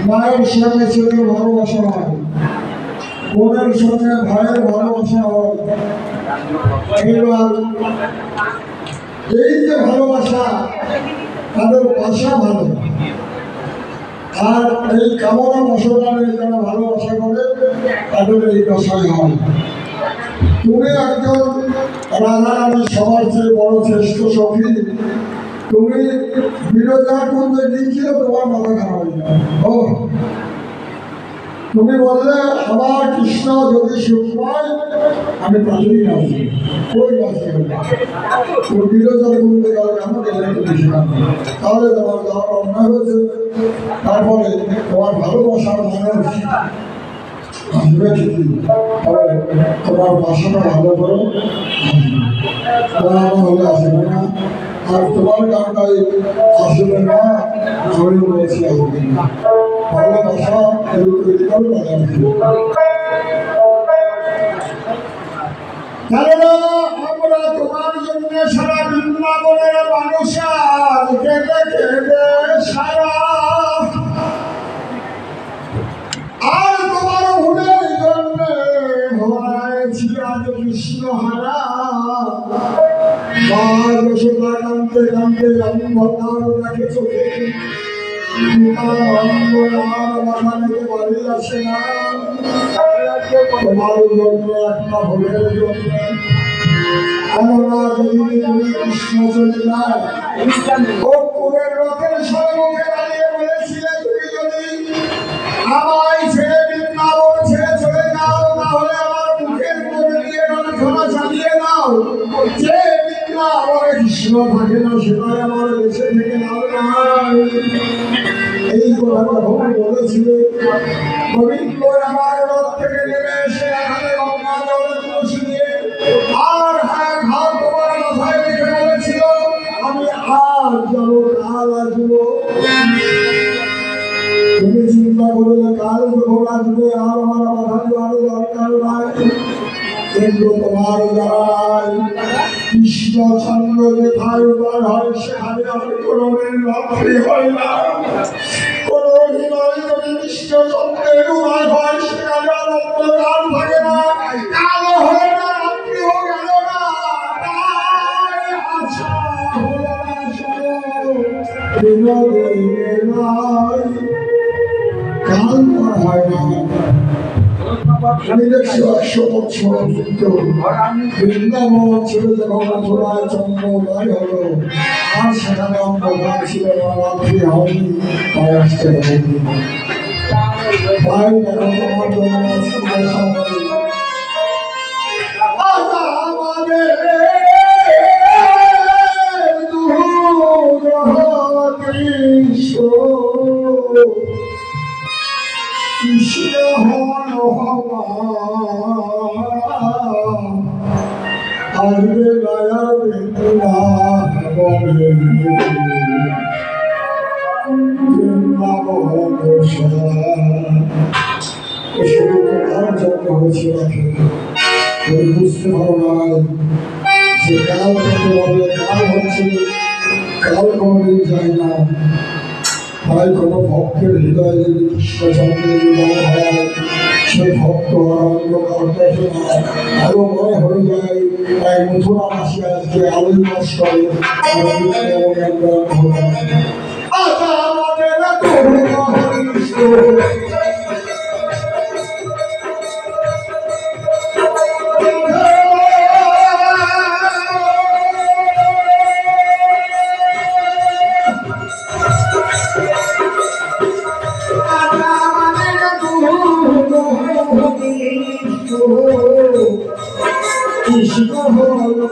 মায়ের সঙ্গে ছেলের ভালোবাসা হয়, বোনের সঙ্গে ভাইয়ের ভালোবাসা হয়। এই যে ভালোবাসা, তাদের বাসা ভালো, আর এই কামনা বাসনারে যারা ভালোবাসা করে তাদের এই বাসায় হয়। তুমি একজন রাধারানী, সবার চেয়ে বড় শ্রেষ্ঠ সখী। তুমি বিরোধার মধ্যে গিয়েছিল, তোমার মাথা খারাপ হয়ে যাবে। ও তুমি বললে আমার কৃষ্ণ যদি সুখ পায় আমি তাদেরই রাজি। ওই রাজি তুমি বিরোধার মধ্যে গেলে আমাকে তাহলে তোমার যাওয়ার অন্যায় হয়েছে। তারপরে তোমার ভালোবাসার মানুষ আসবে ঠিকই, তবে তোমার বাসাটা ভালো করে হলে আসবে না। আর তোমার গানটাই আসবে না, আমি বলেছি আসবে না। ভালোবাসা তৈরি করবে আমরা তোমার জন্য সারা বৃন্দাবনের মানুষ কেঁদে কেঁদে সারা, আর তোমার ভুলের জন্য হয়েছি আজ কৃষ্ণ হারা। যশোদা কাঁদতে কাঁদতে অন্ধকার দেখে চোখে, বাড়ি আসে না। তোমার জন্য একটা ভুলের জন্য আমরা যদি তুমি কৃষ্ণ চলে যায়, ও পুরের রথের সর্বকে দাঁড়িয়ে বলেছিলে তুমি যদি আমায় ছেড়ে বৃন্দাবন ছেড়ে চলে যাও, তাহলে আমার মুখের মধ্যে দিয়ে ক্ষমা চালিয়ে দাও। যে বৃন্দাবনে কৃষ্ণ থাকে না, সেটাই আমার বেঁচে থেকে লাভ নাই। এই কথাটা ভগবান বলেছিলে। গোবিন্দ আমার রথ থেকে নেমে এসে এখানে গঙ্গা জলে তুলসী দিয়ে আর হ্যাঁ ঘাট তোমার মাথায় রেখে বলেছিল আমি আজ যাবো, কাল আসবো। তুমি চিন্তা করলে কাল যখন আসবে আর আমার মাথায় যাওয়ার দরকার নাই। কিন্তু তোমার যারা কৃষ্ণ চন্দ্র যেখানে উদয় হয় সেখানে আমি কোনোদিন রাত্রি হয় না। কোন হৃদয় যদি কৃষ্ণ চন্দ্রের উদয় হয় সেখানে আর অন্ধকার থাকে না, কালো হয় না, রাত্রিও গেল না। আচ্ছা হলো না, শোনো কাল হয় না। আমি দেখছি 100 বছর বৃন্দাবন ছেড়ে যখন মথুরায় চন্দ্রোদয় হলো, আর সেখানে অন্ধকার ছিল না, রাত্রি হয়নি, তাই আসতে হয়নি। তাই দেখো তোমার জন্য কৃষ্ণ আসবে গায়া বুঝতে পারো নাই যে কাল থেকে বলে কাল হচ্ছে, কাল কোনদিন যায় না। তাই কোনো ভক্তের হৃদয়ে যদি কৃষ্ণচন্দ্রের হৃদয় হয়, সে ভক্ত অন্ধকার দেখে না, আলো মনে হয়ে যায়। তাই মথুরাবাসী আজকে আলোই নষ্ট করে কৃষ্ণ হলো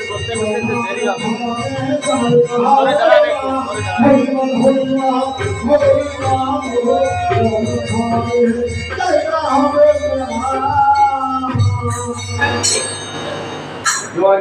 করতে জয়